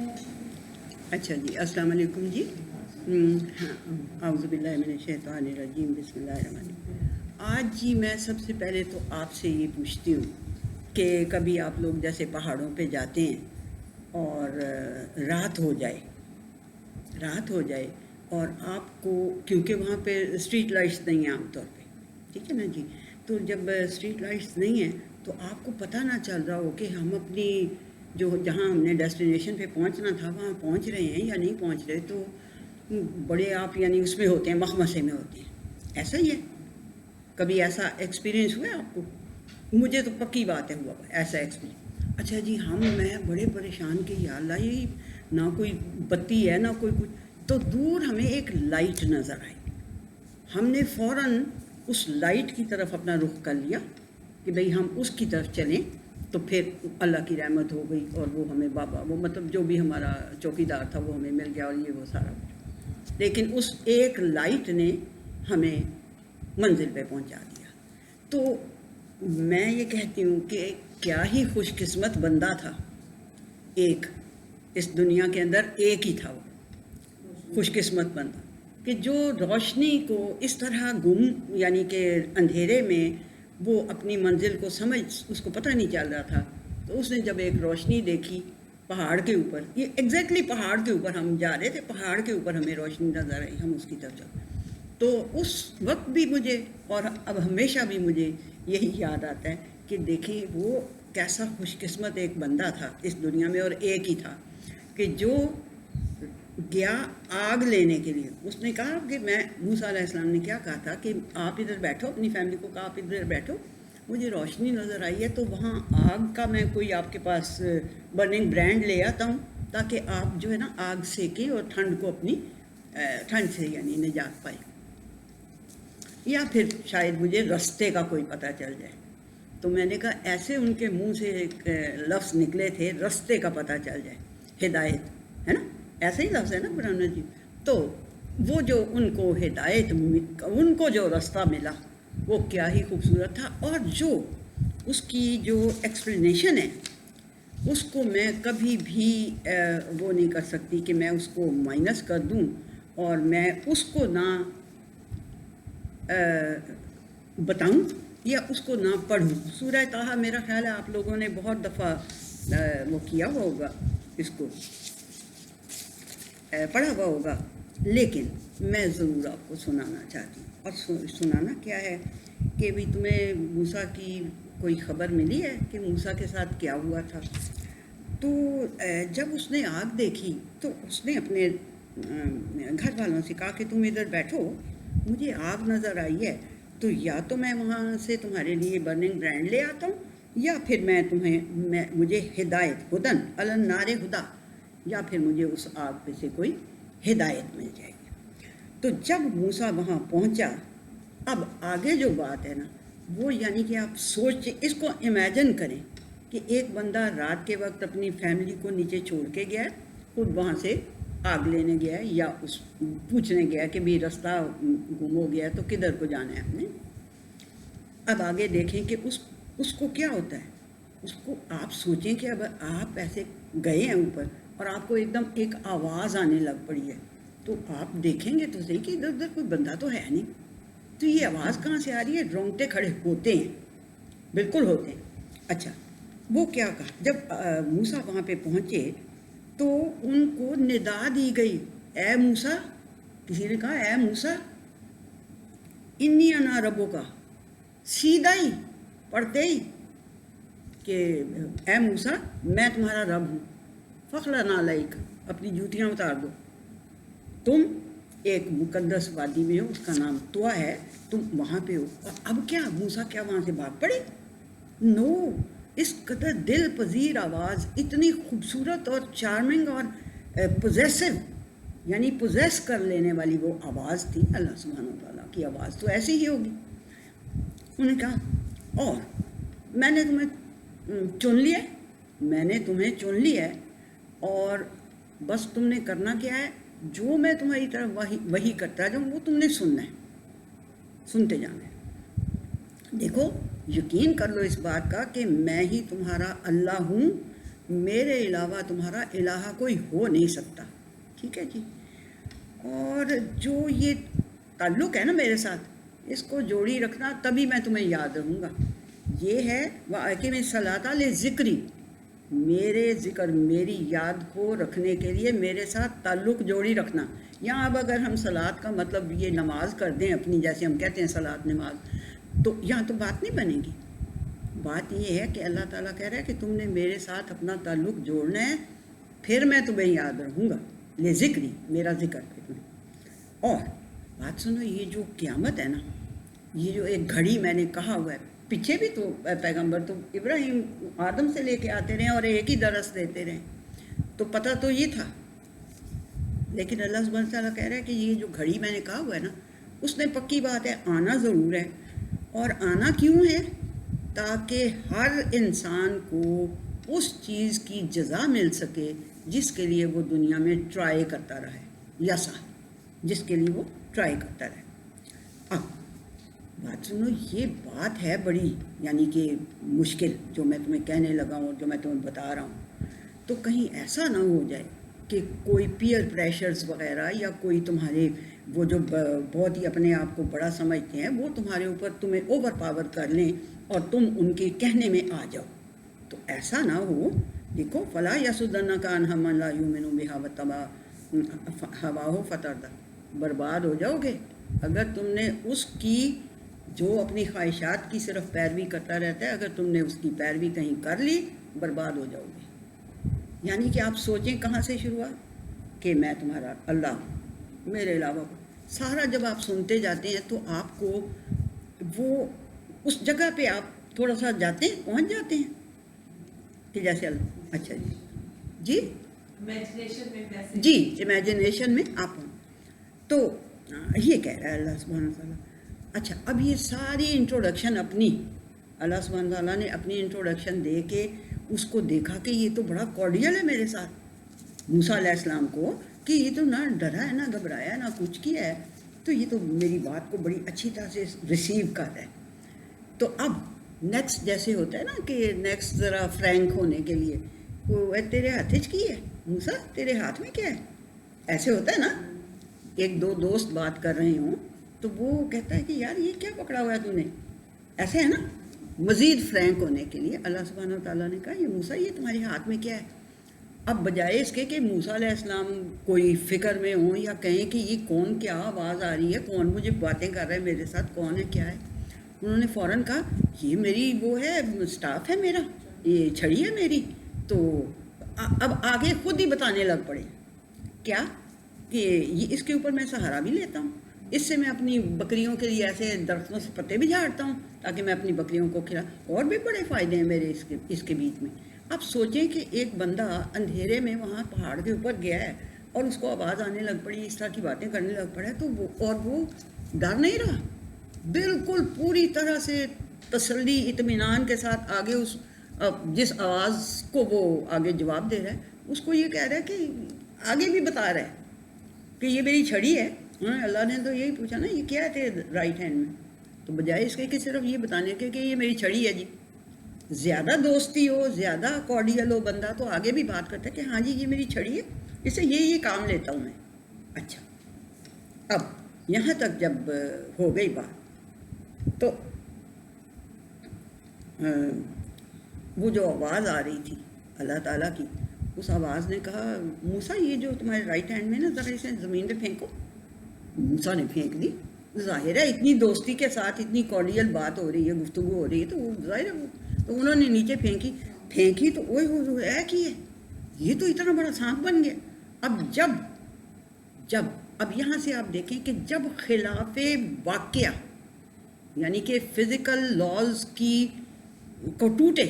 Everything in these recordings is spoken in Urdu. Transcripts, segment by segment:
اچھا جی، السلام علیکم جی. اعوذ باللہ من الشیطان الرجیم، بسم اللہ الرحمن الرحیم. آج جی میں سب سے پہلے تو آپ سے یہ پوچھتی ہوں کہ کبھی آپ لوگ جیسے پہاڑوں پہ جاتے ہیں اور رات ہو جائے اور آپ کو، کیونکہ وہاں پہ اسٹریٹ لائٹس نہیں ہیں عام طور پہ، ٹھیک ہے نا جی، تو جب اسٹریٹ لائٹس نہیں ہیں تو آپ کو پتہ نہ چل رہا ہو کہ ہم اپنی جہاں ہم نے ڈیسٹینیشن پہ پہنچنا تھا وہاں پہنچ رہے ہیں یا نہیں پہنچ رہے، تو بڑے آپ یعنی اس میں ہوتے ہیں، مخمسے میں ہوتے ہیں. ایسا ہی ہے؟ کبھی ایسا ایکسپیرینس ہوا ہے آپ کو؟ مجھے تو پکی بات ہے ہوا ایسا ایکسپیرینس. اچھا جی، میں بڑے پریشان کہ یا اللہ، یہ نہ کوئی بتی ہے نہ کوئی کچھ. تو دور ہمیں ایک لائٹ نظر آئی. ہم نے فوراً اس لائٹ کی طرف اپنا رخ کر لیا کہ بھئی ہم اس کی طرف چلیں. تو پھر اللہ کی رحمت ہو گئی اور وہ ہمیں وہ مطلب جو بھی ہمارا چوکی دار تھا وہ ہمیں مل گیا اور یہ وہ سارا کچھ. لیکن اس ایک لائٹ نے ہمیں منزل پہ پہنچا دیا. تو میں یہ کہتی ہوں کہ کیا ہی خوش قسمت بندہ تھا. ایک اس دنیا کے اندر ایک ہی تھا وہ خوش قسمت بندہ کہ جو روشنی کو اس طرح یعنی کہ اندھیرے میں وہ اپنی منزل کو اس کو پتہ نہیں چل رہا تھا. تو اس نے جب ایک روشنی دیکھی پہاڑ کے اوپر، یہ ایگزیکٹلی پہاڑ کے اوپر ہم جا رہے تھے، پہاڑ کے اوپر ہمیں روشنی نظر آئی، ہم اس کی طرف چلے. تو اس وقت بھی مجھے اور اب ہمیشہ بھی مجھے یہی یاد آتا ہے کہ دیکھیں وہ کیسا خوش قسمت ایک بندہ تھا اس دنیا میں، اور ایک ہی تھا کہ جو گیا آگ لینے کے لیے. اس نے کہا کہ موسیٰ علیہ السلام نے کیا کہا تھا کہ آپ ادھر بیٹھو، اپنی فیملی کو کہا آپ ادھر بیٹھو، مجھے روشنی نظر آئی ہے تو وہاں آگ کا میں کوئی آپ کے پاس برننگ برانڈ لے آتا ہوں تاکہ آپ جو ہے نا آگ سیکیں اور ٹھنڈ کو اپنی ٹھنڈ سے یعنی نجات پائے، یا پھر شاید مجھے رستے کا کوئی پتہ چل جائے. تو میں نے کہا ایسے ان کے منہ سے ایک لفظ نکلے تھے، رستے کا پتہ چل جائے، ہدایت ہے نا، ایسے ہی لفظ ہے نا قرآن جی. تو وہ جو ان کو ہدایت، ان کو جو رستہ ملا وہ کیا ہی خوبصورت تھا. اور جو اس کی جو ایکسپلینیشن ہے اس کو میں کبھی بھی وہ نہیں کر سکتی کہ میں اس کو مائنس کر دوں اور میں اس کو نہ بتاؤں یا اس کو نہ پڑھوں. سورہ طٰہٰ میرا خیال ہے آپ لوگوں نے بہت دفعہ وہ کیا ہوا ہوگا، اس کو پڑھا ہوا ہوگا، لیکن میں ضرور آپ کو سنانا چاہتی ہوں. اور سنانا کیا ہے کہ بھی تمہیں موسیٰ کی کوئی خبر ملی ہے کہ موسیٰ کے ساتھ کیا ہوا تھا. تو جب اس نے آگ دیکھی تو اس نے اپنے گھر والوں سے کہا کہ تم ادھر بیٹھو، مجھے آگ نظر آئی ہے تو یا تو میں وہاں سے تمہارے لیے برننگ برانڈ لے آتا ہوں یا پھر مجھے ہدایت، ہدن النار ہدا، یا پھر مجھے اس آگ پہ سے کوئی ہدایت مل جائے گی. تو جب موسیٰ وہاں پہنچا، اب آگے جو بات ہے نا وہ یعنی کہ آپ اس کو امیجن کریں کہ ایک بندہ رات کے وقت اپنی فیملی کو نیچے چھوڑ کے گیا، خود وہاں سے آگ لینے گیا یا پوچھنے گیا کہ بھی رستہ گم ہو گیا تو کدھر کو جانا ہے آپ نے. اب آگے دیکھیں کہ اس کو کیا ہوتا ہے. اس کو آپ سوچیں کہ اب آپ ایسے گئے ہیں اوپر اور آپ کو ایک دم ایک آواز آنے لگ پڑی ہے، تو آپ دیکھیں گے تو صحیح کہ ادھر ادھر کوئی بندہ تو ہے نہیں. تو یہ آواز کہاں سے آ رہی ہے؟ رونگٹے کھڑے ہوتے ہیں، بالکل ہوتے ہیں. اچھا، وہ کیا کہا جب موسیٰ وہاں پہ پہنچے تو ان کو ندا دی گئی، اے موسیٰ. کسی نے کہا اے موسیٰ انی انا ربک، سیدھا ہی پڑھتے ہی کہ اے موسیٰ میں تمہارا رب ہوں، فخلعن علیک، اپنی جوتیاں اتار دو، تم ایک مقدس وادی میں ہو، اس کا نام طوا ہے، تم وہاں پہ ہو. اور اب کیا موسیٰ کیا وہاں سے بھاگ پڑے؟ نو، اس قدر دل پذیر آواز، اتنی خوبصورت اور چارمنگ اور پوزیسو، یعنی پوزیس کر لینے والی وہ آواز تھی. اللہ سبحانہ وتعالیٰ کی آواز تو ایسی ہی ہوگی. انہوں نے کہا اور میں نے تمہیں چن لیا، میں نے تمہیں چن لیا ہے اور بس تم نے کرنا کیا ہے، جو میں تمہاری طرف وہی کرتا جاؤں وہ تم نے سننا ہے، سنتے جانا ہے. دیکھو یقین کر لو اس بات کا کہ میں ہی تمہارا اللہ ہوں میرے علاوہ تمہارا الہ کوئی ہو نہیں سکتا. ٹھیک ہے جی. اور جو یہ تعلق ہے نا میرے ساتھ، اس کو جوڑی رکھنا، تبھی میں تمہیں یاد رہوں گا. یہ ہے وَأَقِمِ الصَّلَاةَ لِذِكْرِي، میرے ذکر، میری یاد کو رکھنے کے لیے میرے ساتھ تعلق جوڑی رکھنا. یہاں اب اگر ہم صلاۃ کا مطلب یہ نماز کر دیں اپنی، جیسے ہم کہتے ہیں صلاۃ نماز، تو یہاں تو بات نہیں بنے گی. بات یہ ہے کہ اللہ تعالیٰ کہہ رہا ہے کہ تم نے میرے ساتھ اپنا تعلق جوڑنا ہے، پھر میں تمہیں یاد رہوں گا. ذکری، میرا ذکر کرنا. اور بات سنو، یہ جو قیامت ہے نا، یہ جو ایک گھڑی میں نے کہا ہوا ہے، پیچھے بھی تو پیغمبر تو ابراہیم آدم سے لے کے آتے رہے اور ایک ہی درس دیتے رہے، تو پتہ تو یہ تھا. لیکن اللہ سبحانہ تعالیٰ کہہ رہا ہے کہ یہ جو گھڑی میں نے کہا ہوا ہے نا، اس میں پکی بات ہے آنا ضرور ہے. اور آنا کیوں ہے؟ تاکہ ہر انسان کو اس چیز کی جزا مل سکے جس کے لیے وہ دنیا میں ٹرائی کرتا رہے، یسا، جس کے لیے وہ ٹرائی کرتا رہے. اب بات سنو، یہ بات ہے بڑی یعنی کہ مشکل جو میں تمہیں کہنے لگا ہوں اور جو میں تمہیں بتا رہا ہوں. تو کہیں ایسا نہ ہو جائے کہ کوئی پیئر پریشرز وغیرہ یا کوئی تمہارے وہ جو بہت ہی اپنے آپ کو بڑا سمجھتے ہیں، وہ تمہارے اوپر تمہیں اوور پاور کر لیں اور تم ان کے کہنے میں آ جاؤ. تو ایسا نہ ہو. دیکھو، فلا یسدنک عنہا من لا یؤمن بہا واتبع ہواہ فتردی، برباد ہو جاؤ گے اگر تم نے اس کی جو اپنی خواہشات کی صرف پیروی کرتا رہتا ہے، اگر تم نے اس کی پیروی کہیں کر لی، برباد ہو جاؤ گے. یعنی کہ آپ سوچیں کہاں سے شروعات، کہ میں تمہارا اللہ ہوں، میرے علاوہ سارا. جب آپ سنتے جاتے ہیں تو آپ کو وہ اس جگہ پہ آپ تھوڑا سا جاتے ہیں، پہنچ جاتے ہیں کہ جیسے اللہ. اچھا جی جی امیجنیشن میں آپ ہوں. تو یہ کہہ رہا ہے اللہ سبحانہ تعالیٰ. اچھا، اب یہ ساری انٹروڈکشن اپنی اللہ سبحانہ تعالیٰ نے اپنی انٹروڈکشن دے کے اس کو دیکھا کہ یہ تو بڑا کارڈیل ہے میرے ساتھ، موسیٰ علیہ السلام کو، کہ یہ تو نہ ڈرا ہے، نہ گھبرایا ہے، نہ کچھ کیا ہے، تو یہ تو میری بات کو بڑی اچھی طرح سے ریسیو کر رہا ہے. تو اب نیکسٹ جیسے ہوتا ہے نا کہ نیکسٹ ذرا فرینک ہونے کے لیے، وہ تیرے ہاتھ کی ہے موسیٰ، تیرے ہاتھ میں کیا ہے، ایسے ہوتا ہے نا. ایک دو دوست بات کر رہے ہوں تو وہ کہتا ہے کہ یار یہ کیا پکڑا ہوا ہے تو نے، ایسے ہے نا. مزید فرینک ہونے کے لیے اللہ سبحانہ تعالیٰ نے کہا یہ موسیٰ، یہ تمہارے ہاتھ میں کیا ہے. اب بجائے اس کے کہ موسیٰ علیہ السلام کوئی فکر میں ہوں یا کہیں کہ یہ کون، کیا آواز آ رہی ہے، کون مجھے باتیں کر رہا ہے میرے ساتھ، کون ہے، کیا ہے، انہوں نے فوراً کہا یہ میری وہ ہے، سٹاف ہے میرا، یہ چھڑی ہے میری. تو اب آگے خود ہی بتانے لگ پڑے کیا کہ یہ اس کے اوپر میں سہارا بھی لیتا ہوں، اس سے میں اپنی بکریوں کے لیے ایسے درختوں سے پتے بھی جھاڑتا ہوں تاکہ میں اپنی بکریوں کو کھلا، اور بھی بڑے فائدے ہیں میرے اس کے بیچ میں. اب سوچیں کہ ایک بندہ اندھیرے میں وہاں پہاڑ کے اوپر گیا ہے اور اس کو آواز آنے لگ پڑی، اس طرح کی باتیں کرنے لگ پڑا، تو وہ ڈر نہیں رہا، بالکل پوری طرح سے تسلی اطمینان کے ساتھ آگے اس جس آواز کو وہ آگے جواب دے رہا ہے اس کو یہ کہہ رہا ہے کہ آگے بھی بتا رہا ہے کہ یہ میری چھڑی ہے. اللہ نے تو یہی پوچھا نا یہ کیا ہے تیرے رائٹ ہینڈ میں، تو بجائے اس کے کہ صرف یہ بتانے کے کہ یہ میری چھڑی ہے جی، زیادہ دوستی ہو، زیادہ کارڈیل ہو بندہ تو آگے بھی بات کرتا ہے کہ ہاں جی یہ میری چھڑی ہے، اس سے یہ کام لیتا ہوں میں. اچھا، اب یہاں تک جب ہو گئی بات تو وہ جو آواز آ رہی تھی اللہ تعالیٰ کی، اس آواز نے کہا موسیٰ یہ جو تمہارے رائٹ ہینڈ میں نا ذرا اسے زمین پہ پھینکو. موسیٰ نے پھینک دی. ظاہر ہے اتنی دوستی کے ساتھ اتنی کارڈیل بات ہو رہی ہے، گفتگو ہو رہی ہے، تو وہ ظاہر ہے تو انہوں نے نیچے پھینکی تو اوئے ہوئے ہے کہ یہ تو اتنا بڑا سانپ بن گیا. اب یہاں سے آپ دیکھیں کہ جب خلاف واقعہ یعنی کہ فزیکل لاز کو ٹوٹے،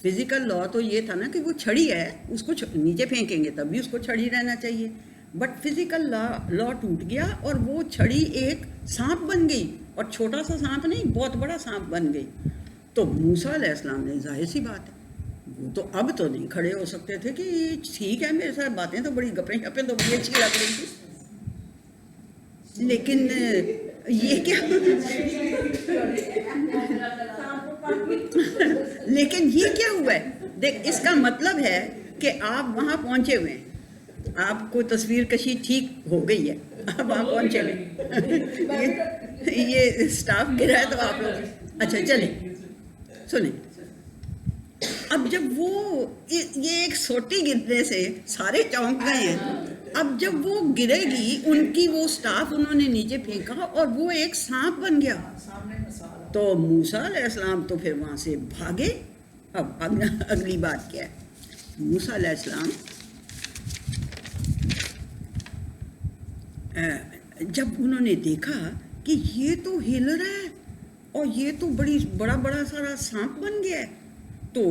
فزیکل لا تو یہ تھا نا کہ وہ چھڑی ہے، اس کو نیچے پھینکیں گے تب بھی اس کو چھڑی رہنا چاہیے، بٹ فزیکل لا ٹوٹ گیا اور وہ چھڑی ایک سانپ بن گئی، اور چھوٹا سا سانپ نہیں، بہت بڑا سانپ بن گئی. تو موسیٰ علیہ السلام نے ظاہر سی بات ہے وہ تو اب تو نہیں کھڑے ہو سکتے تھے کہ ٹھیک ہے میرے ساتھ باتیں تو بڑی گپیں شپیں تو بڑی اچھی لگ رہی تھی، لیکن یہ کیا لیکن یہ کیا ہوا ہے، دیکھ اس کا مطلب ہے کہ آپ وہاں پہنچے ہوئے ہیں, آپ کو تصویر کشی ٹھیک ہو گئی ہے, آپ وہاں پہنچے ہوئے ہیں. یہ سٹاف گرا ہے تو آپ لوگ اچھا چلیں سنیں. اب جب وہ یہ ایک سوٹی گرنے سے سارے چونک گئے ہیں, اب جب وہ گرے گی ان کی وہ سٹاف انہوں نے نیچے پھینکا اور وہ ایک سانپ بن گیا, تو موسیٰ علیہ السلام تو پھر وہاں سے بھاگے. اب اگلی بات کیا ہے, موسیٰ علیہ السلام جب انہوں نے دیکھا کہ یہ تو ہل رہا ہے اور یہ تو بڑا سارا سانپ بن گیا ہے, تو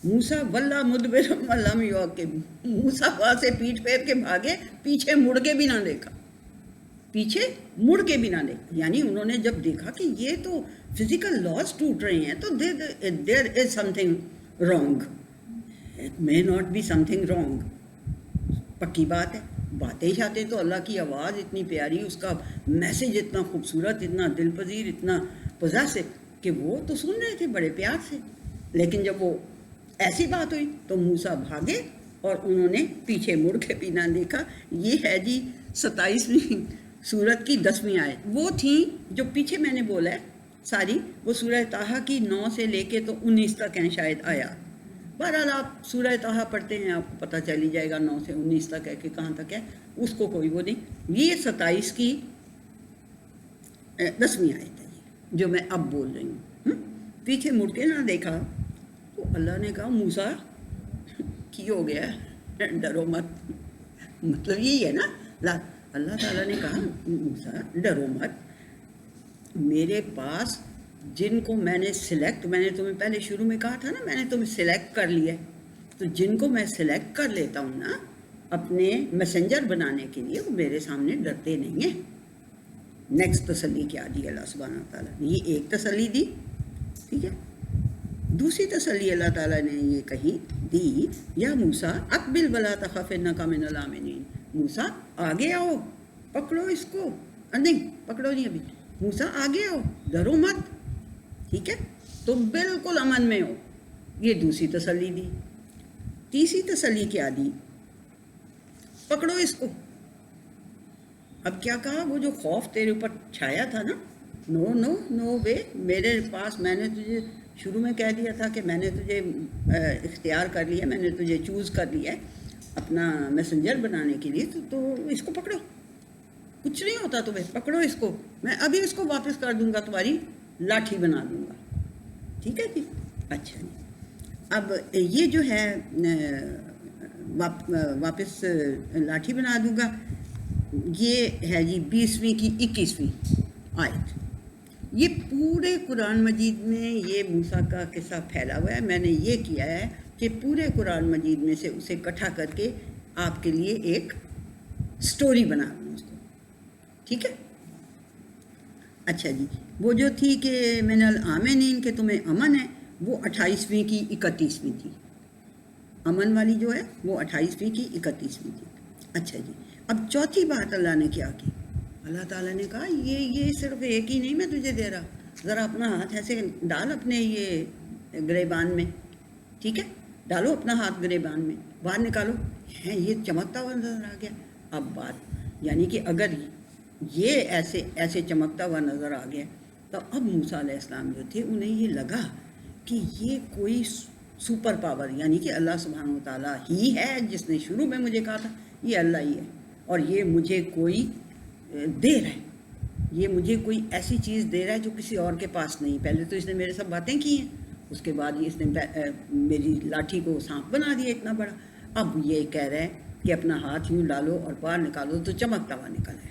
موسیٰ واللہ مدبر ولم یعقب, موسیٰ وہاں سے پیٹھ پھیر کے بھاگے, پیچھے مڑ کے بھی نہ دیکھا, پیچھے مڑ کے بھی نہ دیکھا. یعنی انہوں نے جب دیکھا کہ یہ تو فزیکل لاز ٹوٹ رہے ہیں تو there is something wrong, it may not be something wrong. پکی بات ہے, باتیں شاتیں تو اللہ کی آواز اتنی پیاری, اس کا میسج اتنا خوبصورت, اتنا دل پذیر, اتنا پوزیسو کہ وہ تو سن رہے تھے بڑے پیار سے. لیکن جب وہ ایسی بات ہوئی تو موسیٰ بھاگے اور انہوں نے پیچھے مڑ کے بھی نہ دیکھا. یہ ہے جی 27ویں سورت کی 10ویں آیت. وہ تھیں جو پیچھے میں نے بولا ہے ساری, وہ سورہ طٰہٰ کی 9 سے لے کے تو 19 تک ہیں شاید آیات. بہرحال آپ سورہ طٰہٰ پڑھتے ہیں, آپ کو پتہ چل ہی جائے گا 9 سے 19 تک ہے کہ کہاں تک ہے, اس کو کوئی وہ نہیں. یہ 27 کی 10ویں آیت ہے جو میں اب بول رہی ہوں. پیچھے مڑ کے نہ دیکھا تو اللہ نے کہا موسیٰ کی ہو گیا, ڈرو مت. مطلب یہی ہے نا, اللہ تعالیٰ نے کہا موسیٰ ڈرو مت, میرے پاس جن کو میں نے سلیکٹ, میں نے تمہیں پہلے شروع میں کہا تھا نا میں نے تمہیں سلیکٹ کر لیا, تو جن کو میں سلیکٹ کر لیتا ہوں نا اپنے میسنجر بنانے کے لیے, وہ میرے سامنے ڈرتے نہیں ہیں. نیکسٹ تسلی کیا دی اللہ سبحانہ وتعالیٰ نے, یہ ایک تسلی دی, ٹھیک ہے. دوسری تسلی اللہ تعالیٰ نے یہ کہی دی, یا موسیٰ اقبل ولا تخف انک من الآمنین, موسیٰ آگے آؤ, پکڑو اس کو, نہیں پکڑو نہیں ابھی, موسیٰ آگے آؤ, ڈرو مت, ٹھیک ہے, تو بالکل امن میں ہو. یہ دوسری تسلی دی. تیسری تسلی کیا دی, پکڑو اس کو. اب کیا کہا, وہ جو خوف تیرے اوپر چھایا تھا نا, نو نو نو وے, میرے پاس میں نے تجھے شروع میں کہہ دیا تھا کہ میں نے تجھے اختیار کر لیا, میں نے تجھے چوز کر لیا ہے اپنا میسنجر بنانے کے لیے, تو اس کو پکڑو, کچھ نہیں ہوتا تمہیں, پکڑو اس کو, میں ابھی اس کو واپس کر دوں گا, تمہاری لاٹھی بنا دوں گا. ٹھیک ہے جی. اچھا جی, اب یہ جو ہے واپس لاٹھی بنا دوں گا, یہ ہے جی 20ویں کی 21ویں آیت. یہ پورے قرآن مجید میں یہ موسیٰ کا قصہ پھیلا ہوا ہے. میں نے یہ کیا ہے کہ پورے قرآن مجید میں سے اسے اکٹھا کر کے آپ کے لیے ایک سٹوری بنا دوں اس کو, ٹھیک ہے. اچھا جی, وہ جو تھی کہ من الآمنین کہ تمہیں امن ہے, وہ 28ویں کی 31ویں تھی. امن والی جو ہے وہ 28ویں کی 31ویں تھی. اچھا جی, اب چوتھی بات اللہ نے کیا کی, اللہ تعالیٰ نے کہا یہ صرف ایک ہی نہیں میں تجھے دے رہا, ذرا اپنا ہاتھ ایسے ڈال اپنے یہ گریبان میں, ٹھیک ہے, ڈالو اپنا ہاتھ گریبان میں, باہر نکالو, ہے یہ چمکتا ہوا نظر آ گیا. اب بات یعنی کہ اگر یہ ایسے چمکتا ہوا نظر آ گیا, تو اب موسیٰ علیہ السلام جو تھے انہیں یہ لگا کہ یہ کوئی سپر پاور, یعنی کہ اللہ سبحانہ وتعالیٰ ہی ہے جس نے شروع میں مجھے کہا تھا یہ اللہ ہی ہے, اور یہ مجھے کوئی دے رہا ہے, یہ مجھے کوئی ایسی چیز دے رہا ہے جو کسی اور کے پاس نہیں. پہلے تو اس نے میرے ساتھ باتیں کی ہیں, اس کے بعد اس نے میری لاٹھی کو سانپ بنا دیا اتنا بڑا. اب یہ کہہ رہا ہے کہ اپنا ہاتھ یوں ڈالو اور باہر نکالو تو چمکتا ہوا نکل ہے.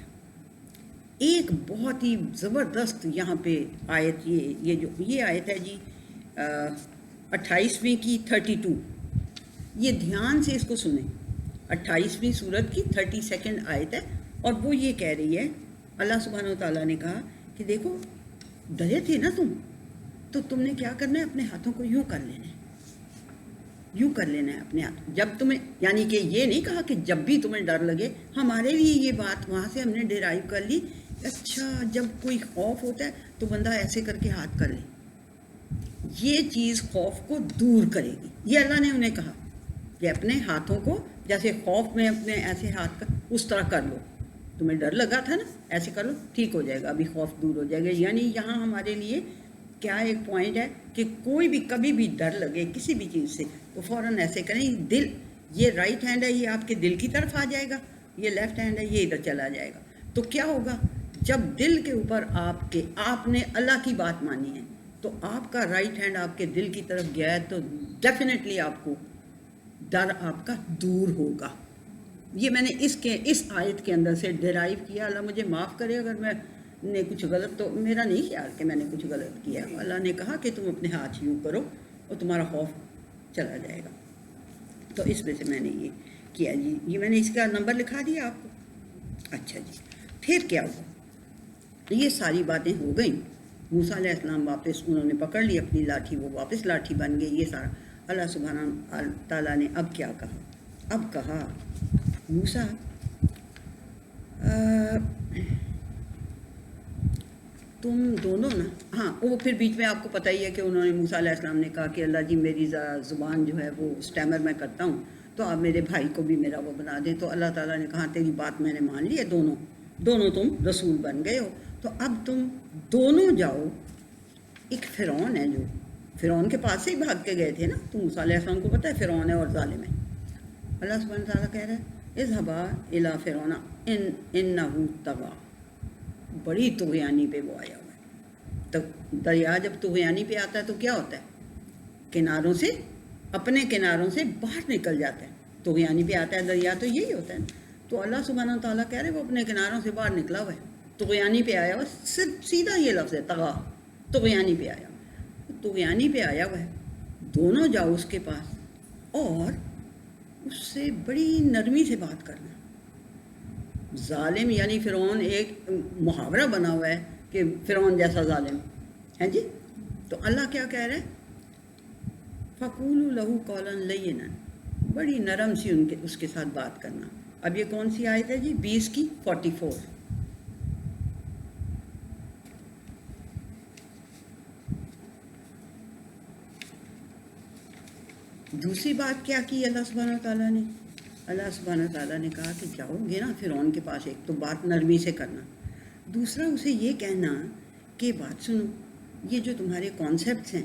ایک بہت ہی زبردست یہاں پہ آیت, یہ آیت ہے جی 28ویں کی 32. یہ دھیان سے اس کو سنیں, 28ویں سورت کی 32nd آیت ہے, اور وہ یہ کہہ رہی ہے, اللہ سبحانہ وتعالیٰ نے کہا کہ دیکھو ڈرے تھے نا تم, تو تم نے کیا کرنا ہے, اپنے ہاتھوں کو یوں کر لینا ہے, یوں کر لینا ہے اپنے ہاتھ. جب تمہیں, یعنی کہ یہ نہیں کہا کہ جب بھی تمہیں ڈر لگے, ہمارے لیے یہ بات وہاں سے ہم نے ڈیرائیو کر لی. اچھا, جب کوئی خوف ہوتا ہے تو بندہ ایسے کر کے ہاتھ کر لے, یہ چیز خوف کو دور کرے گی. یہ اللہ نے انہیں کہا کہ اپنے ہاتھوں کو جیسے خوف میں اپنے ایسے ہاتھ کا اس طرح کر لو. تمہیں ڈر لگا تھا نا, ایسے کر لو, ٹھیک ہو جائے گا, ابھی خوف دور ہو جائے گا. یعنی یہاں ہمارے لیے کیا ایک پوائنٹ ہے کہ کوئی بھی کبھی بھی ڈر لگے کسی بھی چیز سے تو فوراً ایسے کریں. دل, یہ رائٹ ہینڈ ہے, یہ آپ کے دل کی طرف آ جائے گا, یہ لیفٹ ہینڈ ہے, یہ ادھر چلا جائے گا. تو کیا ہوگا جب دل کے اوپر آپ نے اللہ کی بات مانی ہے تو آپ کا رائٹ ہینڈ آپ کے دل کی طرف گیا ہے تو ڈیفینیٹلی آپ کو ڈر آپ کا دور ہوگا. یہ میں نے اس آیت کے اندر سے ڈرائیو کیا. اللہ مجھے معاف کرے اگر میں نے کچھ غلط, تو میرا نہیں خیال کہ میں نے کچھ غلط کیا. اللہ نے کہا کہ تم اپنے ہاتھ یوں کرو اور تمہارا خوف چلا جائے گا. تو اس وجہ سے میں نے یہ کیا جی. یہ میں نے اس کا نمبر لکھا دیا آپ کو. اچھا جی, پھر کیا ہوا؟ یہ ساری باتیں ہو گئیں. موسیٰ علیہ السلام واپس انہوں نے پکڑ لی اپنی لاٹھی, وہ واپس لاٹھی بن گئی. یہ سارا اللہ سبحانہ تعالیٰ نے اب کیا کہا؟ اب کہا موسیٰ تم دونوں نا, ہاں وہ پھر بیچ میں آپ کو پتہ ہی ہے کہ انہوں نے موسیٰ علیہ السلام نے کہا کہ اللہ جی میری زبان جو ہے وہ اسٹیمر میں کرتا ہوں, تو آپ میرے بھائی کو بھی میرا وہ بنا دیں. تو اللہ تعالیٰ نے کہا تیری بات میں نے مان لی ہے, دونوں تم رسول بن گئے ہو. تو اب تم دونوں جاؤ. ایک فرعون ہے جو فرعون کے پاس سے ہی بھاگ کے گئے تھے نا, تو موسیٰ علیہ السلام کو پتہ ہے فرعون ہے اور ظالم ہے. اللہ سبحانہ تعالیٰ کہہ رہا ہے اذهبا الی فرعون انہ طغی, بڑی طغیانی پہ وہ آیا ہوا ہے. تو دریا جب طغیانی پہ آتا ہے تو کیا ہوتا ہے؟ کناروں سے, اپنے کناروں سے باہر نکل جاتا ہے. طغیانی پہ آتا ہے دریا تو یہی ہوتا ہے. تو اللہ سبحانہ تعالیٰ کہہ رہے ہیں وہ اپنے کناروں سے باہر نکلا ہوا ہے, طغیانی پہ آیا ہوا ہے. صرف سیدھا یہ لفظ ہے طغا, طغیانی پہ آیا. طغیانی پہ آیا ہوا ہے. دونوں جاؤ اس کے پاس اور اس سے بڑی نرمی سے بات کرنا. ظالم یعنی فرعون, ایک محاورہ بنا ہوا ہے کہ فرعون جیسا ظالم ہے جی. تو اللہ کیا کہہ رہے ہیں؟ فَقُولُوا لَهُ قَوْلًا لَيِّنًا, بڑی نرم سی اس کے ساتھ بات کرنا. اب یہ کون سی آیت ہے جی؟ 20 کی 44. دوسری بات کیا کی اللہ سبحانہ تعالیٰ نے؟ اللہ سبحانہ تعالیٰ نے کہا کہ جاؤ گے نا فرعون کے پاس, ایک تو بات نرمی سے کرنا, دوسرا اسے یہ کہنا کہ بات سنو, یہ جو تمہارے کانسیپٹس ہیں,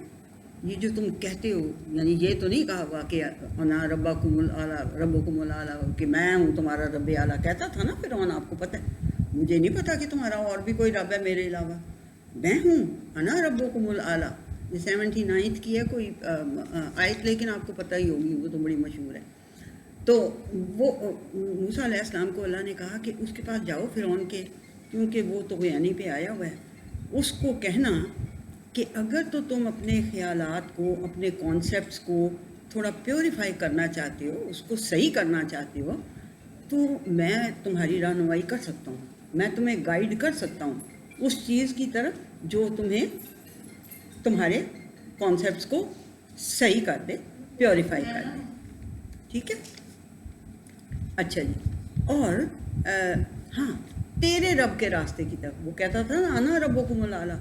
یہ جو تم کہتے ہو, یعنی یہ تو نہیں کہا ہوا کہ انا ربکم الاعلیٰ ربکم الاعلیٰ, کہ میں ہوں تمہارا رب اعلیٰ. کہتا تھا نا فرعون, آپ کو پتہ ہے, مجھے نہیں پتا کہ تمہارا اور بھی کوئی رب ہے میرے علاوہ, میں ہوں انا ربکم الاعلیٰ. یہ 79 کی ہے کوئی آیت, لیکن آپ کو پتہ ہی ہوگی, وہ تو بڑی مشہور ہے. تو وہ موسیٰ علیہ السلام کو اللہ نے کہا کہ اس کے پاس جاؤ فرعون کے, کیونکہ وہ طغیانی پہ آیا ہوا ہے. اس کو کہنا کہ اگر تو تم اپنے خیالات کو, اپنے کانسیپٹس کو تھوڑا پیوریفائی کرنا چاہتے ہو, اس کو صحیح کرنا چاہتے ہو, تو میں تمہاری رہنمائی کر سکتا ہوں, میں تمہیں گائیڈ کر سکتا ہوں اس چیز کی طرف جو تمہیں تمہارے کانسیپٹس کو صحیح کر دے, پیوریفائی کر دے. ٹھیک ہے, اچھا جی. اور ہاں, تیرے رب کے راستے کی طرف, وہ کہتا تھا نا انا ربکم الاعلیٰ,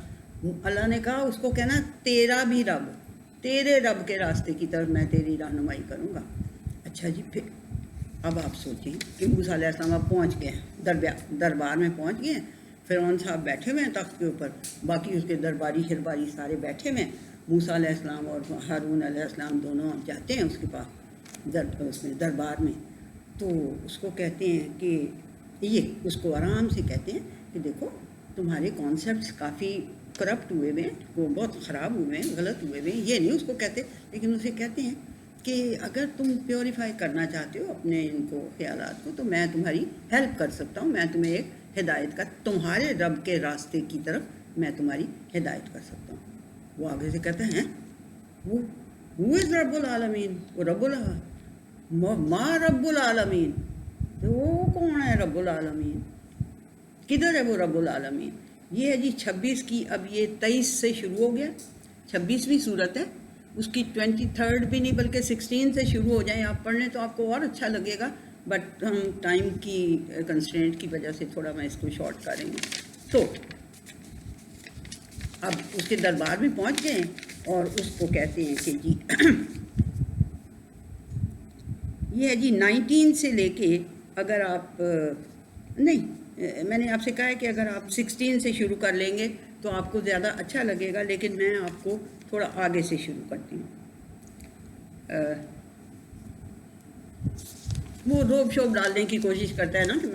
اللہ نے کہا اس کو کہنا تیرا بھی رب, تیرے رب کے راستے کی طرف میں تیری رہنمائی کروں گا. اچھا جی, پھر اب آپ سوچیں کہ موسیٰ علیہ السلام اب پہنچ گئے ہیں, دربار میں پہنچ گئے ہیں. فرعون صاحب بیٹھے ہوئے ہیں تخت کے اوپر, باقی اس کے درباری ہرباری سارے بیٹھے ہوئے ہیں. موسیٰ علیہ السلام اور ہارون علیہ السلام دونوں جاتے ہیں اس کے پاس, اس میں دربار میں. تو اس کو کہتے ہیں کہ یہ, اس کو آرام سے کہتے ہیں کہ دیکھو تمہارے کانسیپٹس کافی کرپٹ ہوئے ہوئے ہیں, وہ بہت خراب ہوئے ہیں, غلط ہوئے ہوئے ہیں. یہ نہیں اس کو کہتے, لیکن اسے کہتے ہیں کہ اگر تم پیوریفائی کرنا چاہتے ہو اپنے ان کو خیالات کو, تو میں تمہاری ہیلپ کر سکتا ہوں, میں تمہیں ایک ہدایت کا, تمہارے رب کے راستے کی طرف میں تمہاری ہدایت کر سکتا ہوں. وہ آگے سے کہتے ہیں وہ از رب العالمین, وہ رب ما رب العالمین, تو وہ کون ہے رب العالمین, کدھر ہے وہ رب العالمین؟ یہ ہے جی 26 کی, اب یہ 23 سے شروع ہو گیا, 26ویں صورت ہے. اس کی 23rd بھی نہیں بلکہ 16 سے شروع ہو جائیں آپ پڑھنے تو آپ کو اور اچھا لگے گا, بٹ ہم ٹائم کی کنسٹرینٹ کی وجہ سے تھوڑا میں اس کو شارٹ کریں گے. تو اب اس کے دربار میں پہنچ گئے ہیں, اور اس کو کہتے ہیں کہ جی یہ ہے جی 19 سے لے کے، اگر آپ نہیں، میں نے آپ سے کہا ہے کہ اگر آپ 16 سے شروع کر لیں گے تو آپ کو زیادہ اچھا لگے گا، لیکن میں آپ کو تھوڑا آگے سے شروع کرتی ہوں۔ وہ روب شوب ڈالنے کی کوشش کرتا ہے نا کہ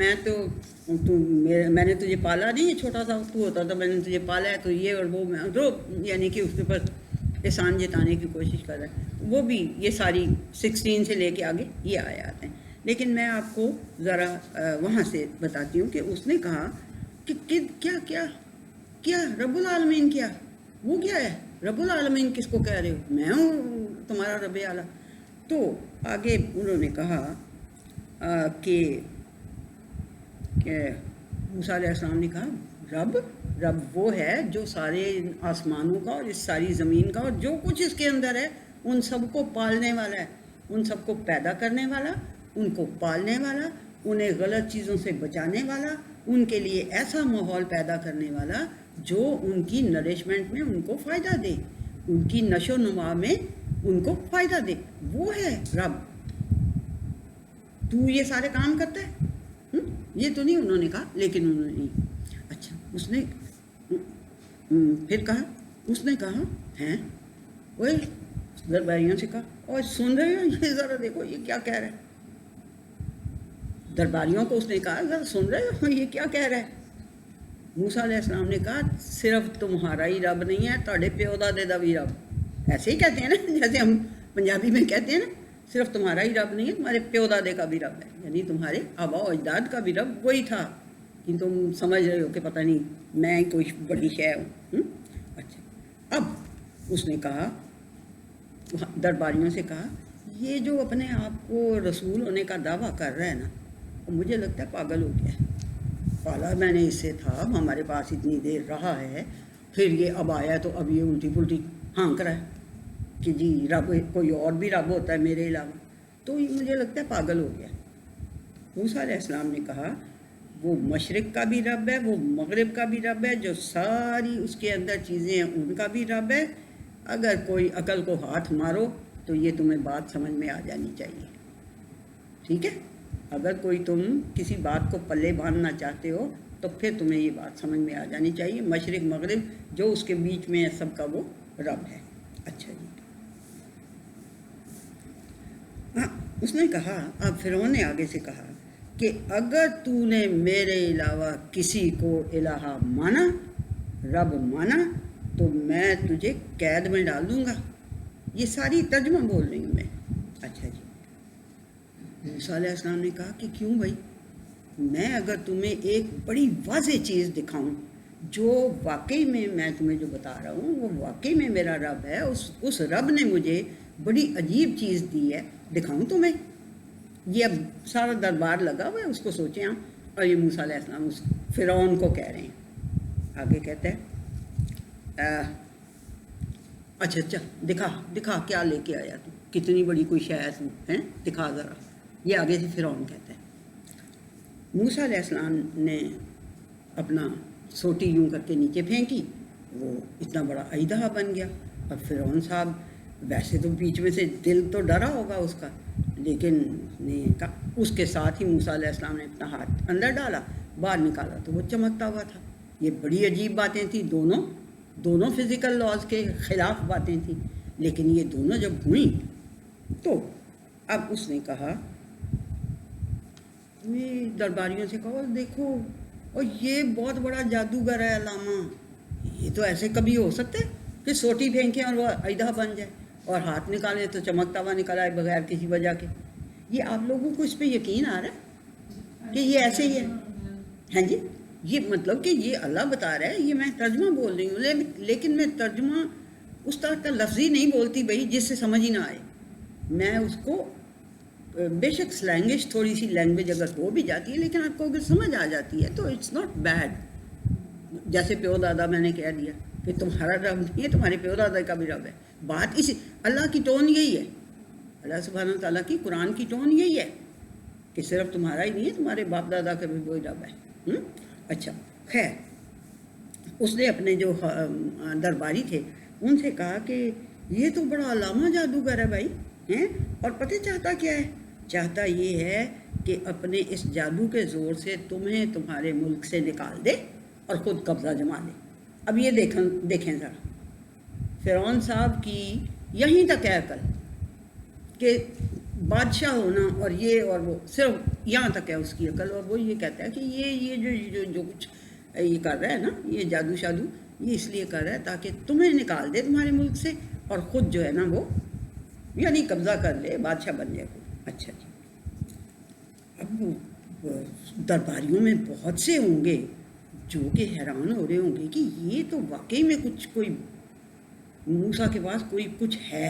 میں نے تجھے پالا نہیں ہے، چھوٹا سا تو ہوتا تھا، میں نے تجھے پالا ہے تو یہ اور وہ، میں روب یعنی کہ اس کے اوپر احسان جتانے کی کوشش کر رہا ہے۔ وہ بھی یہ ساری 16 سے لے کے آگے یہ آیات ہیں، لیکن میں آپ کو ذرا وہاں سے بتاتی ہوں کہ اس نے کہا کہ کیا کیا کیا رب العالمین، کیا وہ کیا ہے رب العالمین، کس کو کہہ رہے ہو؟ میں ہوں تمہارا رب اعلیٰ۔ تو آگے انہوں نے کہا کہ موسیٰ علیہ السلام نے کہا رب وہ ہے جو سارے آسمانوں کا اور اس ساری زمین کا اور جو کچھ اس کے اندر ہے ان سب کو پالنے والا ہے، ان سب کو پیدا کرنے والا، ان کو پالنے والا، انہیں غلط چیزوں سے بچانے والا، ان کے لیے ایسا ماحول پیدا کرنے والا جو ان کی نرشمنٹ میں ان کو فائدہ دے، ان کی نشو و نما میں ان کو فائدہ دے۔ وہ ہے رب۔ تو یہ سارے کام کرتا ہے، یہ تو نہیں انہوں نے کہا، لیکن انہوں نے اچھا اس نے پھر کہا، اس نے کہا ہیں وہ درباریوں سے کہا، اور سن رہے ہو یہ ذرا دیکھو یہ کیا کہہ رہا ہے۔ درباریوں کو اس نے کہا ذرا سن رہے ہو یہ کیا کہہ رہا ہے۔ موسیٰ علیہ السلام نے کہا صرف تمہارا ہی رب نہیں ہے، تھوڑے پیو دادے دا بھی رب۔ ایسے ہی کہتے ہیں نا، جیسے ہم پنجابی میں کہتے ہیں نا، صرف تمہارا ہی رب نہیں ہے، تمہارے پیو دادے کا بھی رب ہے، یعنی تمہارے آبا و اجداد کا بھی رب وہی تھا، کہ تم سمجھ رہے ہو کہ پتہ نہیں میں کوئی بڑی شے ہوں۔ اچھا اب اس نے کہا، درباریوں سے کہا یہ جو اپنے آپ کو رسول ہونے کا دعویٰ کر رہا ہے نا، مجھے لگتا ہے پاگل ہو گیا ہے۔ پالا میں نے اس سے تھا، اب ہمارے پاس اتنی دیر رہا ہے، پھر یہ اب آیا تو اب یہ الٹی پلٹی ہانک رہا ہے کہ جی رب کوئی اور بھی رب ہوتا ہے میرے علاوہ، تو یہ مجھے لگتا ہے پاگل ہو گیا۔ موسیٰ علیہ السلام نے کہا وہ مشرق کا بھی رب ہے، وہ مغرب کا بھی رب ہے، جو ساری اس کے اندر چیزیں ہیں ان کا بھی رب ہے۔ اگر کوئی عقل کو ہاتھ مارو تو یہ تمہیں بات سمجھ میں آ جانی چاہیے، ٹھیک ہے؟ اگر کوئی تم کسی بات کو پلے باندھنا چاہتے ہو تو پھر تمہیں یہ بات سمجھ میں آ جانی چاہیے، مشرق مغرب جو اس کے بیچ میں ہے سب کا وہ رب ہے۔ اچھا جی، ہاں اس نے کہا، اب فرعون نے آگے سے کہا کہ اگر تو نے میرے علاوہ کسی کو الہ مانا، رب مانا، تو میں تجھے قید میں ڈال دوں گا۔ یہ ساری ترجمہ بول رہی ہوں میں۔ اچھا جی، موسیٰ علیہ السلام نے کہا کہ کیوں بھائی، میں اگر تمہیں ایک بڑی واضح چیز دکھاؤں جو واقعی میں تمہیں جو بتا رہا ہوں وہ واقعی میں میرا رب ہے، اس رب نے مجھے بڑی عجیب چیز دی ہے، دکھاؤں تمہیں؟ یہ اب سارا دربار لگا ہوا ہے، اس کو سوچیں آپ، اور یہ موسیٰ علیہ السلام اس فرعون کو کہہ رہے ہیں۔ آگے کہتا ہے اچھا دکھا کیا لے کے آیا تو، کتنی بڑی کوئی شے ہے تو، ہیں دکھا ذرا۔ یہ آگے سے فرعون کہتا ہے۔ موسیٰ علیہ السلام نے اپنا سوٹی یوں کر کے نیچے پھینکی، وہ اتنا بڑا اژدہا بن گیا۔ اور فرعون صاحب ویسے تو بیچ میں سے دل تو ڈرا ہوگا اس کا، لیکن اس کے ساتھ ہی موسیٰ علیہ السلام نے اپنا ہاتھ اندر ڈالا، باہر نکالا تو وہ چمکتا ہوا تھا۔ یہ بڑی عجیب باتیں تھیں، دونوں فزیکل لاز کے خلاف باتیں تھیں، لیکن یہ دونوں جب ہوئیں تو اب اس نے کہا، درباریوں سے کہا دیکھو، اور یہ بہت بڑا جادوگر ہے علامہ، یہ تو ایسے کبھی ہو سکتا ہے کہ سوٹی پھینکیں اور وہ اژدہا بن جائے، اور ہاتھ نکالے تو چمکتا ہوا نکلا ہے بغیر کسی وجہ کے۔ یہ آپ لوگوں کو اس پہ یقین آ رہا ہے کہ یہ ایسے ہی ہے؟ ہاں جی، یہ مطلب کہ یہ اللہ بتا رہا ہے، یہ میں ترجمہ بول رہی ہوں، لیکن میں ترجمہ اس طرح کا لفظی نہیں بولتی بھائی جس سے سمجھ ہی نہ آئے۔ میں اس کو بے شک سلینگش تھوڑی سی لینگویج اگر ہو بھی جاتی ہے، لیکن آپ کو اگر سمجھ آ جاتی ہے تو اٹس ناٹ بیڈ۔ جیسے پیو دادا میں نے کہہ دیا کہ تمہارا رب نہیں ہے، تمہارے پیو دادا کا بھی رب ہے۔ بات اسی اللہ کی ٹون یہی ہے، اللہ سبحانہ تعالیٰ کی قرآن کی ٹون یہی ہے کہ صرف تمہارا ہی نہیں ہے، تمہارے باپ دادا کا بھی وہی رب ہے۔ اچھا خیر، اس نے اپنے جو درباری تھے ان سے کہا کہ یہ تو بڑا علامہ جادوگر ہے بھائی ہیں، اور پتہ چاہتا کیا ہے؟ چاہتا یہ ہے کہ اپنے اس جادو کے زور سے تمہیں تمہارے ملک سے نکال دے اور خود قبضہ جما لے۔ اب یہ دیکھیں ذرا، فرعون صاحب کی یہیں تک ہے عقل کہ بادشاہ ہونا اور یہ اور وہ، صرف یہاں تک ہے اس کی عقل، اور وہ یہ کہتا ہے کہ یہ جو کچھ یہ کر رہا ہے نا، یہ جادو شادو، یہ اس لیے کر رہا ہے تاکہ تمہیں نکال دے تمہارے ملک سے اور خود جو ہے نا وہ یعنی قبضہ کر لے، بادشاہ بن جائے کوئی۔ اچھا جی، اب درباریوں میں بہت سے ہوں گے جو کہ حیران ہو رہے ہوں گے کہ یہ تو واقعی میں کوئی موسیٰ کے پاس کوئی کچھ ہے،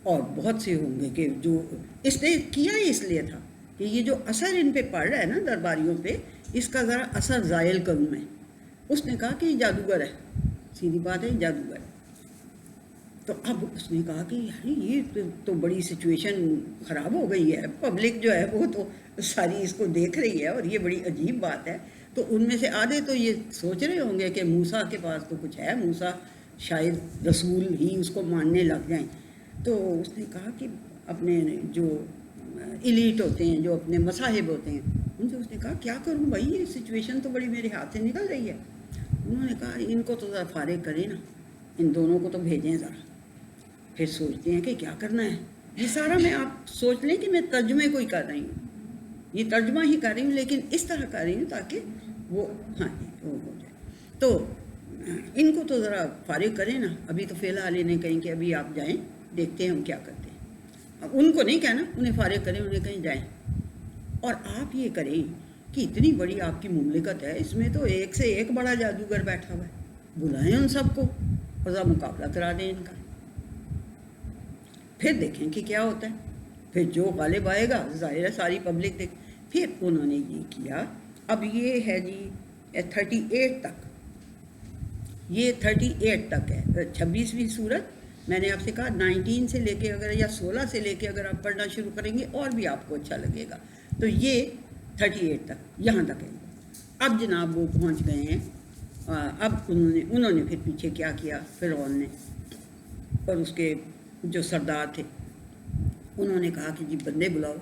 اور بہت سے ہوں گے کہ جو اس نے کیا ہی اس لیے تھا کہ یہ جو اثر ان پہ پڑ رہا ہے نا درباریوں پہ، اس کا ذرا اثر زائل کروں میں۔ اس نے کہا کہ یہ جادوگر ہے، سیدھی بات ہے جادوگر ہے۔ تو اب اس نے کہا کہ یعنی یہ تو بڑی سچویشن خراب ہو گئی ہے، پبلک جو ہے وہ تو ساری اس کو دیکھ رہی ہے اور یہ بڑی عجیب بات ہے۔ تو ان میں سے آدھے تو یہ سوچ رہے ہوں گے کہ موسیٰ کے پاس تو کچھ ہے، موسیٰ شاید رسول ہی اس کو ماننے لگ جائیں۔ تو اس نے کہا کہ اپنے جو ایلیٹ ہوتے ہیں، جو اپنے مصاحب ہوتے ہیں، ان سے اس نے کہا کیا کروں بھائی، یہ سچویشن تو بڑی میرے ہاتھ سے نکل رہی ہے۔ انہوں نے کہا ان کو تو ذرا فارغ کریں نا، ان دونوں کو تو بھیجیں ذرا، پھر سوچتے ہیں کہ کیا کرنا ہے۔ یہ سارا میں آپ سوچ لیں کہ میں ترجمے کو ہی کر رہی ہوں، یہ ترجمہ ہی کر رہی ہوں، لیکن اس طرح کر رہی ہوں تاکہ وہ ہاں جی وہ ہو جائے۔ تو ان کو تو ذرا فارغ کریں نا، ابھی تو فی الحال انہیں کہیں کہ ابھی آپ جائیں، دیکھتے ہیں ہم کیا کرتے ہیں۔ اب ان کو نہیں کہنا، انہیں فارغ کریں، انہیں کہیں جائیں۔ اور آپ یہ کریں کہ اتنی بڑی آپ کی مملکت ہے، اس میں تو ایک سے ایک بڑا جادوگر بیٹھا ہوا ہے، بلائیں ان سب کو اور ذرا مقابلہ کرا دیں ان کا، پھر دیکھیں کہ کیا ہوتا ہے۔ پھر جو غالب آئے گا ظاہر ہے ساری پبلک دیکھ۔ پھر انہوں نے یہ کیا، اب یہ ہے جی 38 تک، یہ 38 تک ہے 26ویں سورت۔ میں نے آپ سے کہا 19 سے لے کے اگر یا 16 سے لے کے اگر آپ پڑھنا شروع کریں گے اور بھی آپ کو اچھا لگے گا۔ تو یہ 38 تک یہاں تک ہے۔ اب جناب وہ پہنچ گئے ہیں، اب انہوں نے پھر پیچھے کیا کیا فرعون نے اور اس کے جو سردار تھے، انہوں نے کہا کہ جی بندے بلاؤ،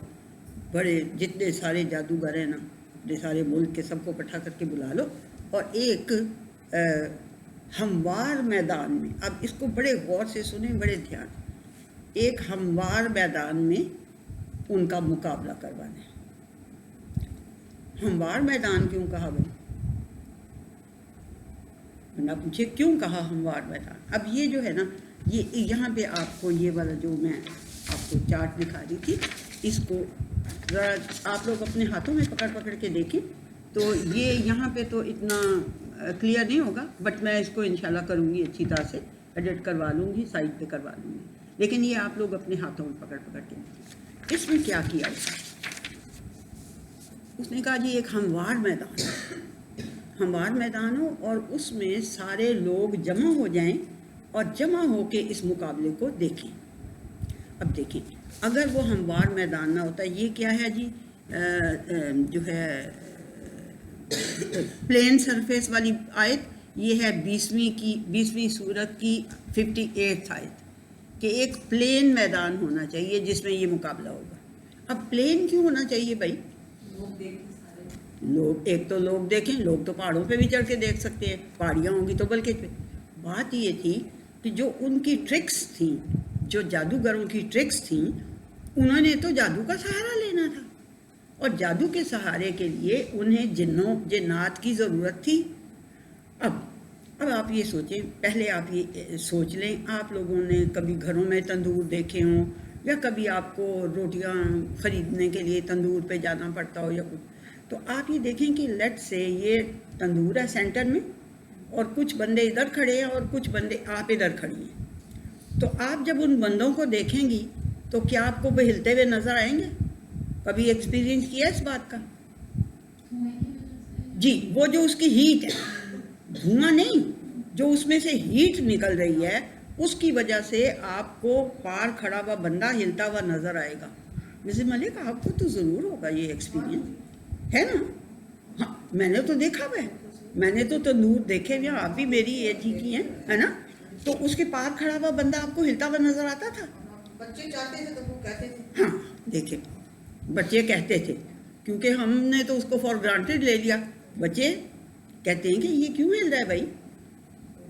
بڑے جتنے سارے جادوگر ہیں نا اپنے سارے ملک کے سب کو اکٹھا کر کے بلا لو، اور ایک ہموار میدان میں، اب اس کو بڑے غور سے سنیں، بڑے دھیان، ایک ہموار میدان میں ان کا مقابلہ کروانا ہے۔ ہموار میدان کیوں کہا بھائی؟ نہ پوچھے کیوں کہا ہموار میدان۔ اب یہ جو ہے نا، یہ یہاں پہ آپ کو یہ والا جو میں آپ کو چارٹ دکھا رہی تھی، اس کو ذرا آپ لوگ اپنے ہاتھوں میں پکڑ پکڑ کے دیکھیں تو یہ یہاں پہ تو اتنا کلیئر نہیں ہوگا، بٹ میں اس کو انشاءاللہ کروں گی اچھی طرح سے، ایڈٹ کروا لوں گی، سائڈ پہ کروا لوں گی، لیکن یہ آپ لوگ اپنے ہاتھوں میں پکڑ پکڑ کے دیکھیں۔ اس میں کیا کیا اس نے کہا جی ایک ہموار میدان، ہموار میدان ہو اور اس میں سارے لوگ جمع ہو جائیں اور جمع ہو کے اس مقابلے کو دیکھیں۔ اب دیکھیں اگر وہ ہموار میدان نہ ہوتا، یہ کیا ہے جی جو ہے پلین سرفیس والی آیت، یہ ہے 20ویں سورت کی 58 آیت، کہ ایک پلین میدان ہونا چاہیے جس میں یہ مقابلہ ہوگا۔ اب پلین کیوں ہونا چاہیے بھائی؟ لوگ ایک تو لوگ دیکھیں، لوگ تو پہاڑوں پہ بھی چڑھ کے دیکھ سکتے ہیں، پہاڑیاں ہوں گی تو بلکہ بات یہ تھی کہ جو ان کی ٹرکس تھیں، جو جادوگروں کی ٹرکس تھیں، انہوں نے تو جادو کا سہارا لینا تھا، اور جادو کے سہارے کے لیے انہیں جنات کی ضرورت تھی۔ اب آپ یہ سوچیں، پہلے آپ یہ سوچ لیں، آپ لوگوں نے کبھی گھروں میں تندور دیکھے ہوں، یا کبھی آپ کو روٹیاں خریدنے کے لیے تندور پہ جانا پڑتا ہو یا کچھ، تو آپ یہ دیکھیں کہ لیٹ سے یہ تندور ہے سینٹر میں، اور کچھ بندے ادھر کھڑے ہیں اور کچھ بندے آپ ادھر کھڑی ہیں، تو آپ جب ان بندوں کو دیکھیں گی تو کیا آپ کو ہلتے ہوئے نظر آئیں گے؟ کبھی ایکسپیرینس کیا اس بات کا؟ جی، وہ جو اس کی ہیٹ ہے، دھواں نہیں، جو اس میں سے ہیٹ نکل رہی ہے، اس کی وجہ سے آپ کو پار کھڑا ہوا بندہ ہلتا ہوا نظر آئے گا۔ مسز ملک آپ کو تو ضرور ہوگا یہ ایکسپیرینس، ہے نا؟ ہاں میں نے تو دیکھا ہوا ہے، میں نے تو تندور دیکھے ہوئے، آپ بھی میری ایج ہی کی ہیں، ہے نا؟ تو اس کے پار کھڑا ہوا بندہ آپ کو ہلتا ہوا نظر آتا تھا؟ بچے چاہتے تھے تو وہ کہتے تھے. ہاں دیکھیں بچے کہتے تھے کیونکہ ہم نے تو اس کو فار گرانٹیڈ لے لیا. بچے کہتے ہیں کہ یہ کیوں ہل رہا ہے بھائی.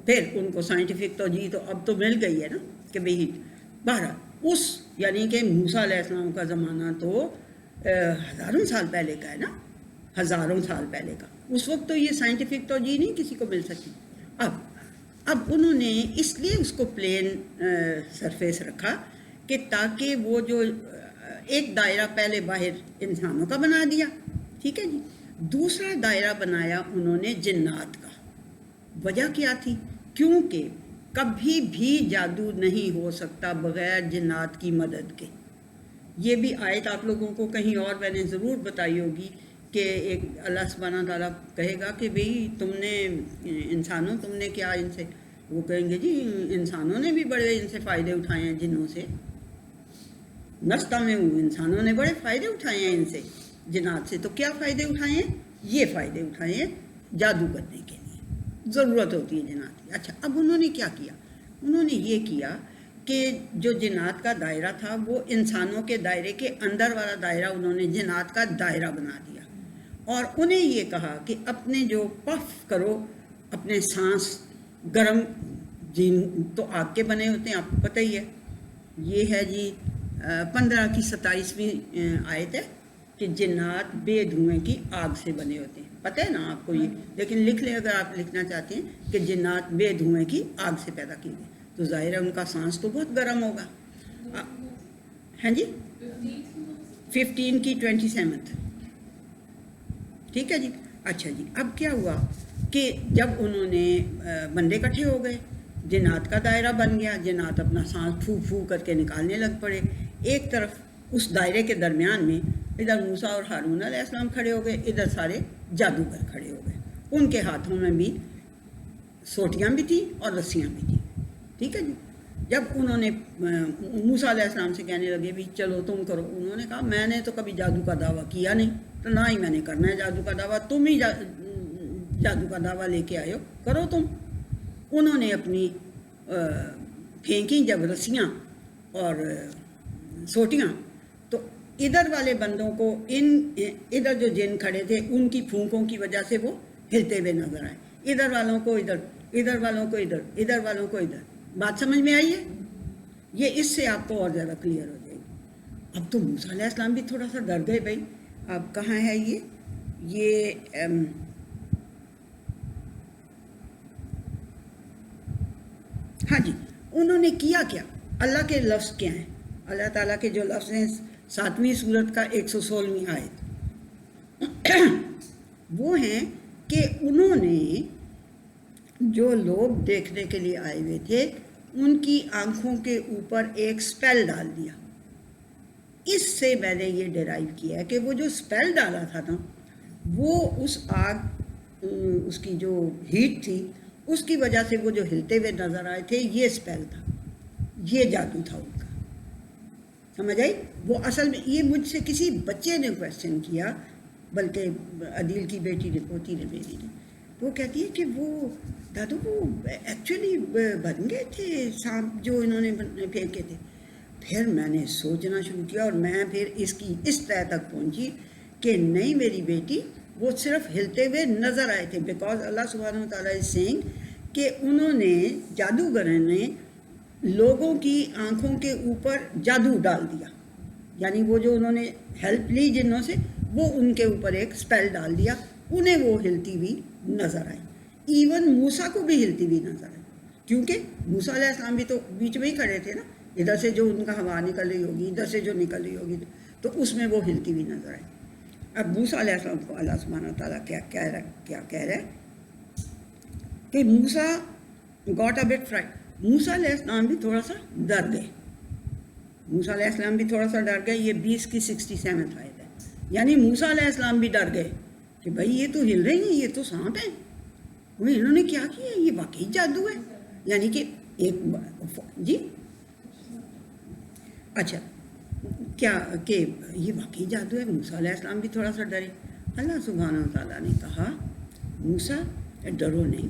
پھر ان کو سائنٹیفک توجہ تو اب تو مل گئی ہے نا کہ بھئی بہرحال اس یعنی کہ موسیٰ علیہ السلام کا زمانہ تو ہزاروں سال پہلے کا ہے نا، ہزاروں سال پہلے کا. اس وقت تو یہ سائنٹیفک توجہ نہیں کسی کو مل سکی. اب انہوں نے اس لیے اس کو پلین سرفیس رکھا کہ تاکہ وہ جو ایک دائرہ پہلے باہر انسانوں کا بنا دیا، ٹھیک ہے جی. دوسرا دائرہ بنایا انہوں نے جنات کا. وجہ کیا تھی؟ کیونکہ کبھی بھی جادو نہیں ہو سکتا بغیر جنات کی مدد کے. یہ بھی آیت آپ لوگوں کو کہیں اور میں نے ضرور بتائی ہوگی کہ ایک اللہ سبحانہ تعالیٰ کہے گا کہ بھئی تم نے انسانوں تم نے کیا ان سے، وہ کہیں گے جی انسانوں نے بھی بڑے ان سے فائدے اٹھائے ہیں جنوں سے. نستا میں انسانوں نے بڑے فائدے اٹھائے ہیں ان سے جنات سے. تو کیا فائدے اٹھائے ہیں؟ یہ فائدے اٹھائے ہیں جادو کرنے کے لیے ضرورت ہوتی ہے جنات کی. اچھا اب انہوں نے کیا کیا؟ انہوں نے یہ کیا کہ جو جنات کا دائرہ تھا وہ انسانوں کے دائرے کے اندر والا دائرہ انہوں نے جنات کا دائرہ بنا دیا. اور انہیں یہ کہا کہ اپنے جو پف کرو اپنے سانس گرم جن تو آگ کے بنے ہوتے ہیں آپ کو پتہ ہی ہے. یہ ہے جی 15 کی 27ویں آیت ہے کہ جنات بے دھوئیں کی آگ سے بنے ہوتے ہیں. پتہ ہے نا آپ کو یہ، لیکن لکھ لیں اگر آپ لکھنا چاہتے ہیں کہ جنات بے دھوئیں کی آگ سے پیدا کی گئی. تو ظاہر ہے ان کا سانس تو بہت گرم ہوگا. ہاں جی 15 کی 27، ٹھیک ہے جی. اچھا جی اب کیا ہوا کہ جب انہوں نے بندے اکٹھے ہو گئے، جنات کا دائرہ بن گیا، جنات اپنا سانس پھو پھو کر کے نکالنے لگ پڑے. ایک طرف اس دائرے کے درمیان میں ادھر موسیٰ اور ہارون علیہ السلام کھڑے ہو گئے، ادھر سارے جادوگر کھڑے ہو گئے. ان کے ہاتھوں میں بھی سوٹیاں بھی تھیں اور رسیاں بھی تھیں، ٹھیک ہے جی. جب انہوں نے موسیٰ علیہ السلام سے کہنے لگے بھی چلو تم کرو، انہوں نے کہا میں نے تو کبھی جادو کا دعویٰ کیا نہیں، تو نہ ہی میں نے کرنا ہے جادو کا دعویٰ، تم ہی جادو کا دعویٰ لے کے آئے ہو، کرو تم. انہوں نے اپنی پھینکی جب رسیاں اور سوٹیاں، تو ادھر والے بندوں کو ادھر جو جن کھڑے تھے ان کی پھونکوں کی وجہ سے وہ ہلتے ہوئے نظر آئے. ادھر والوں کو ادھر، ادھر والوں کو ادھر، ادھر والوں کو ادھر. بات سمجھ میں آئی ہے؟ یہ اس سے آپ کو اور زیادہ کلیئر ہو جائے گی. اب تو موسیٰ علیہ السلام بھی تھوڑا سا ڈر گئے. بھائی اب کہاں ہے یہ ہاں جی انہوں نے کیا کیا؟ اللہ کے لفظ کیا ہیں؟ اللہ تعالیٰ کے جو لفظ ہیں 7ویں سورت کا 116ویں آیت، وہ ہیں کہ انہوں نے جو لوگ دیکھنے کے لیے آئے ہوئے تھے ان کی آنکھوں کے اوپر ایک سپیل ڈال دیا. اس سے میں نے یہ ڈیرائیو کیا ہے کہ وہ جو سپیل ڈالا تھا نا وہ اس آگ اس کی جو ہیٹ تھی اس کی وجہ سے وہ جو ہلتے ہوئے نظر آئے تھے یہ سپیل تھا، یہ جادو تھا ان کا. سمجھ آئی؟ وہ اصل میں یہ مجھ سے کسی بچے نے کویسچن کیا، بلکہ عدیل کی بیٹی نے، پوتی نے میری نے، وہ کہتی ہے کہ وہ دادو وہ ایکچولی بن گئے تھے سانپ جو انہوں نے پھینکے تھے. پھر میں نے سوچنا شروع کیا اور میں پھر اس کی اس طے تک پہنچی کہ نہیں میری بیٹی وہ صرف ہلتے ہوئے نظر آئے تھے، بیکاز اللہ سبحانہ و تعالیٰ از سینگ کہ انہوں نے جادوگروں نے لوگوں کی آنکھوں کے اوپر جادو ڈال دیا. یعنی وہ جو انہوں نے ہیلپ لی جنوں سے وہ ان کے اوپر ایک سپیل ڈال دیا، انہیں وہ ہلتی ہوئی نظر آئی. ایون موسیٰ کو بھی ہلتی ہوئی نظر آئی، کیونکہ موسیٰ علیہ السلام بھی تو بیچ میں ہی کھڑے تھے نا، ادھر سے جو ان کا ہوا نکل رہی ہوگی ادھر سے جو نکل رہی ہوگی تو اس میں وہ ہلتی ہوئی نظر آئی. اب موسیٰ علیہ السلام کو اللہ سبحانہ تعالیٰ کیا کہہ رہا ہے کہ موسیٰ گاٹ اے بٹ فرائڈ. موسیٰ علیہ السلام بھی تھوڑا سا ڈر گئے. موسیٰ علیہ السلام بھی تھوڑا سا ڈر گئے. یہ 20 کی 67 آیت ہے. یعنی موسیٰ علیہ السلام بھی ڈر گئے کہ بھائی یہ تو ہل رہی ہیں، یہ تو سانپ ہیں، انہوں نے کیا کیا، یہ واقعی جادو ہے. یعنی کہ ایک جی اچھا کیا کہ یہ واقعی جادو ہے. موسیٰ علیہ السلام بھی تھوڑا سا ڈرے. اللہ سبحانہ و تعالیٰ نے کہا موسیٰ ڈرو نہیں،